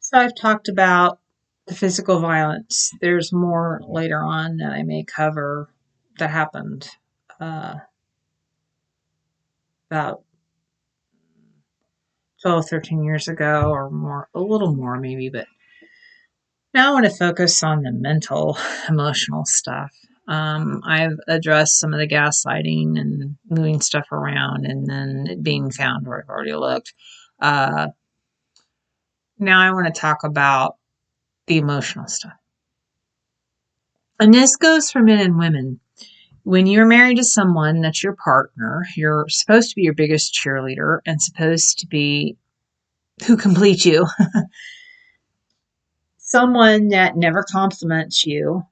So I've talked about the physical violence. There's more later on that I may cover that happened uh, about 12, 13 years ago or more, a little more maybe, but now I want to focus on the mental, emotional stuff. I've addressed some of the gaslighting and moving stuff around and then it being found where I've already looked. Uh, Now I want to talk about the emotional stuff. And this goes for men and women. When you're married to someone that's your partner, you're supposed to be your biggest cheerleader and supposed to be who completes you. Someone that never compliments you.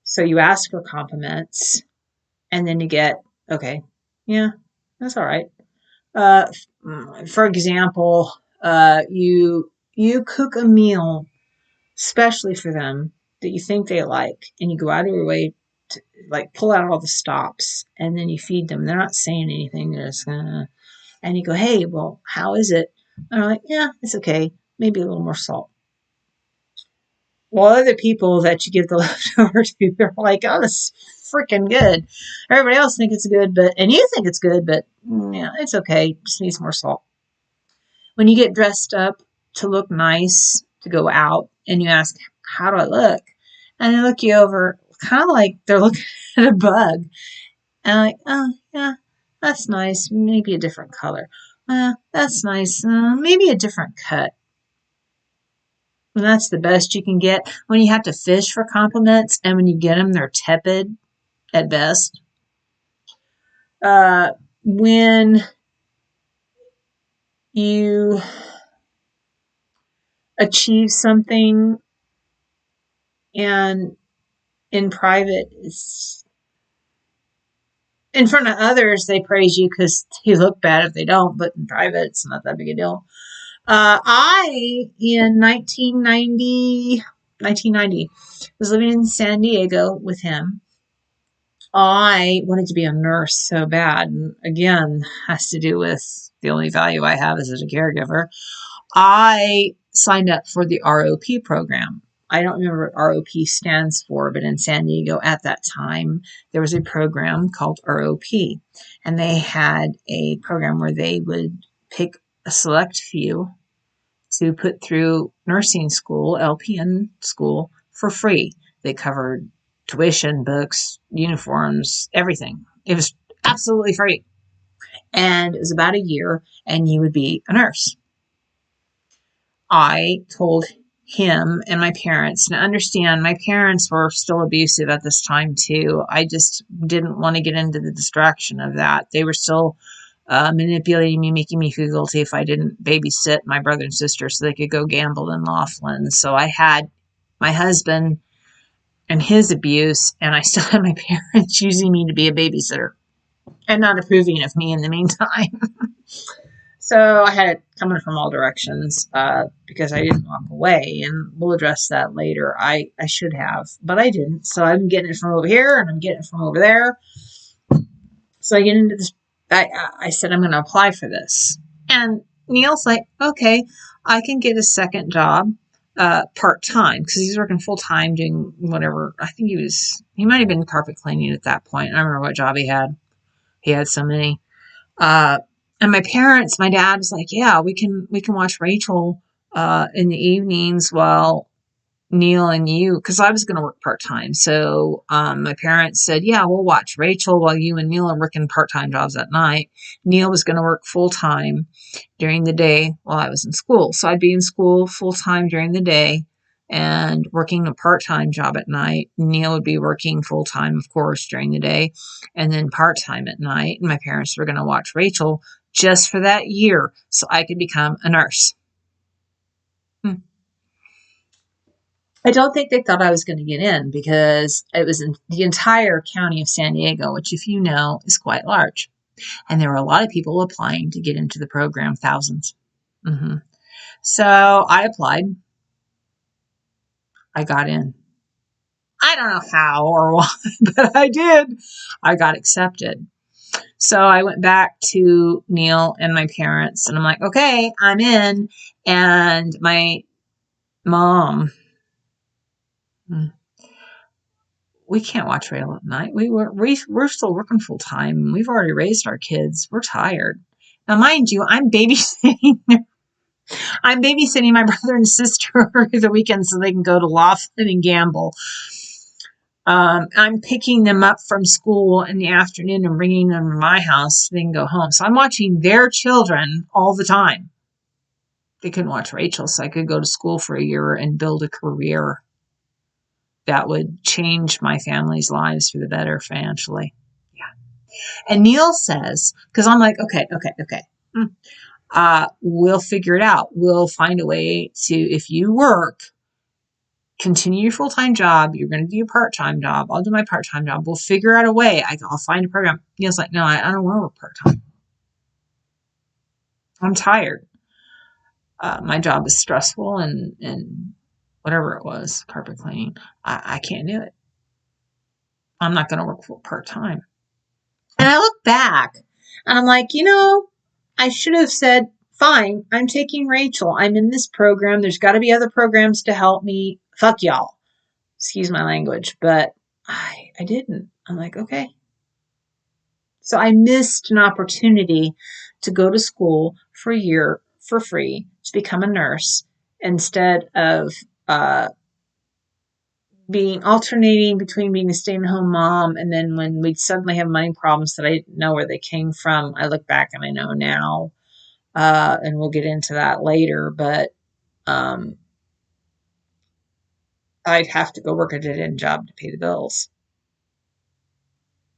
So you ask for compliments and then you get, okay, yeah, that's all right. Uh, for example, you cook a meal especially for them that you think they like, and you go out of your way to like pull out all the stops, and then you feed them. They're not saying anything. They're just and you go, hey, well, how is it? And they're like, yeah, it's okay. Maybe a little more salt. Well, other people that you give the leftover to, they're like, oh, this is freaking good. Everybody else thinks it's good, and you think it's good, but yeah, it's okay. Just needs more salt. When you get dressed up to look nice to go out and you ask, how do I look? And they look you over kind of like they're looking at a bug. And like, oh, yeah, that's nice. Maybe a different color. That's nice. Maybe a different cut. And that's the best you can get when you have to fish for compliments. And when you get them, they're tepid at best. When you achieve something and in private, in front of others, they praise you because you look bad if they don't, but in private, it's not that big a deal. In 1990, was living in San Diego with him. I wanted to be a nurse so bad. And again, has to do with the only value I have is as a caregiver. I signed up for the ROP program. I don't remember what ROP stands for, but in San Diego at that time, there was a program called ROP. And they had a program where they would pick a select few to put through nursing school, LPN school, for free. They covered tuition, books, uniforms, everything. It was absolutely free. And it was about a year, and you would be a nurse. I told him and my parents. Now, understand, my parents were still abusive at this time, too. I just didn't want to get into the distraction of that. They were still manipulating me, making me feel guilty if I didn't babysit my brother and sister so they could go gamble in Laughlin. So I had my husband and his abuse, and I still had my parents using me to be a babysitter and not approving of me in the meantime. So I had it coming from all directions because I didn't walk away, and we'll address that later. I should have, but I didn't. So I'm getting it from over here, and I'm getting it from over there. So I get into this. I said, I'm going to apply for this. And Neil's like, okay, I can get a second job part-time because he's working full-time doing whatever. I think he might have been carpet cleaning at that point. I don't remember what job he had. He had so many. And my parents, my dad was like, yeah, we can watch Rachel in the evenings while Neil and you, because I was going to work part-time. So my parents said, yeah, we'll watch Rachel while you and Neil are working part-time jobs at night. Neil was going to work full-time during the day while I was in school. So I'd be in school full-time during the day and working a part-time job at night. Neil would be working full-time, of course, during the day and then part-time at night. And my parents were going to watch Rachel just for that year so I could become a nurse. I don't think they thought I was going to get in because it was in the entire county of San Diego, which, if you know, is quite large. And there were a lot of people applying to get into the program, thousands. Mm-hmm. So I applied. I got in. I don't know how or why, but I did. I got accepted. So I went back to Neil and my parents, and I'm like, okay, I'm in. And my mom, we can't watch Rachel at night. We're still working full time. We've already raised our kids. We're tired. Now, mind you, I'm babysitting. I'm babysitting my brother and sister over the weekend so they can go to Laughlin and gamble. I'm picking them up from school in the afternoon and bringing them to my house so they can go home. So I'm watching their children all the time. They couldn't watch Rachel, so I could go to school for a year and build a career that would change my family's lives for the better financially. Yeah. And Neil says, because I'm like, okay. We'll figure it out. We'll find a way to, if you work, continue your full-time job. You're going to do your part-time job. I'll do my part-time job. We'll figure out a way. I'll find a program. Neil's like, no, I don't want to work part-time. I'm tired. My job is stressful and whatever it was, carpet cleaning. I can't do it. I'm not going to work part-time. And I look back and I'm like, I should have said, fine, I'm taking Rachel. I'm in this program. There's got to be other programs to help me. Fuck y'all. Excuse my language, but I didn't. I'm like, okay. So I missed an opportunity to go to school for a year for free to become a nurse instead of being alternating between being a stay-at-home mom, and then when we'd suddenly have money problems that I didn't know where they came from, I look back and I know now, and we'll get into that later, but I'd have to go work a dead-end job to pay the bills.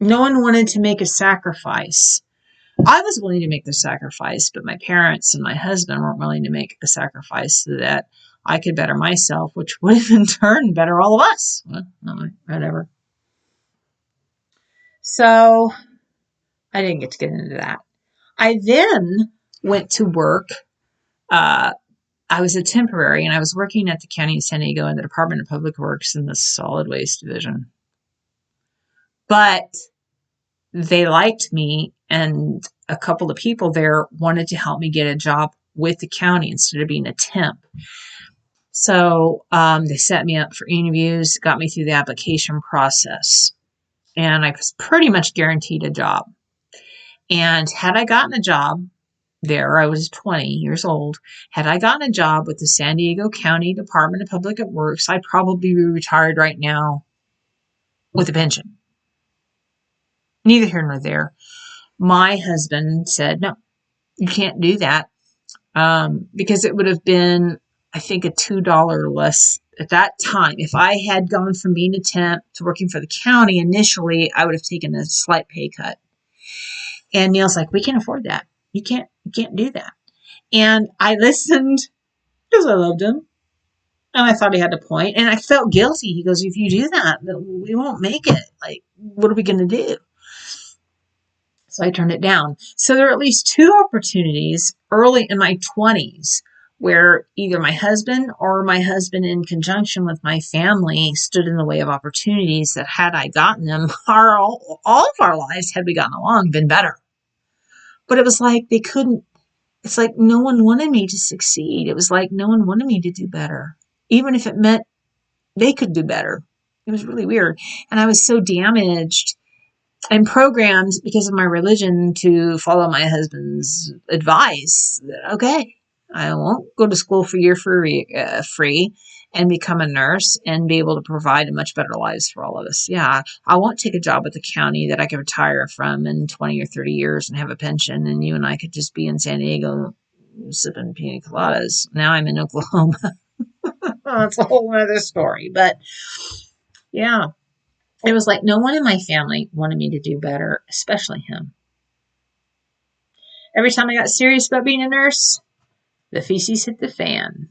No one wanted to make a sacrifice. I was willing to make the sacrifice, but my parents and my husband weren't willing to make a sacrifice so that I could better myself, which would have in turn better all of us. Well, whatever. So I didn't get to get into that. I then went to work. I was a temporary, and I was working at the County of San Diego in the Department of Public Works in the Solid Waste Division. But they liked me, and a couple of people there wanted to help me get a job with the county instead of being a temp. So they set me up for interviews, got me through the application process, and I was pretty much guaranteed a job. And had I gotten a job there, I was 20 years old. Had I gotten a job with the San Diego County Department of Public Works, I'd probably be retired right now with a pension. Neither here nor there. My husband said, no, you can't do that, because it would have been, I think, a $2 less at that time. If I had gone from being a temp to working for the county initially, I would have taken a slight pay cut. And Neil's like, we can't afford that. You can't do that. And I listened because I loved him. And I thought he had a point. And I felt guilty. He goes, if you do that, we won't make it. Like, what are we going to do? So I turned it down. So there are at least two opportunities early in my 20s where either my husband or my husband in conjunction with my family stood in the way of opportunities that had I gotten them, all of our lives, had we gotten along, been better. But it was like they couldn't, it's like no one wanted me to succeed. It was like no one wanted me to do better, even if it meant they could do better. It was really weird. And I was so damaged and programmed because of my religion to follow my husband's advice that, okay, I won't go to school for a year free and become a nurse and be able to provide a much better lives for all of us. Yeah, I won't take a job at the county that I could retire from in 20 or 30 years and have a pension, and you and I could just be in San Diego sipping pina coladas. Now I'm in Oklahoma. That's a whole other story. But yeah, it was like no one in my family wanted me to do better, especially him. Every time I got serious about being a nurse, the feces hit the fan.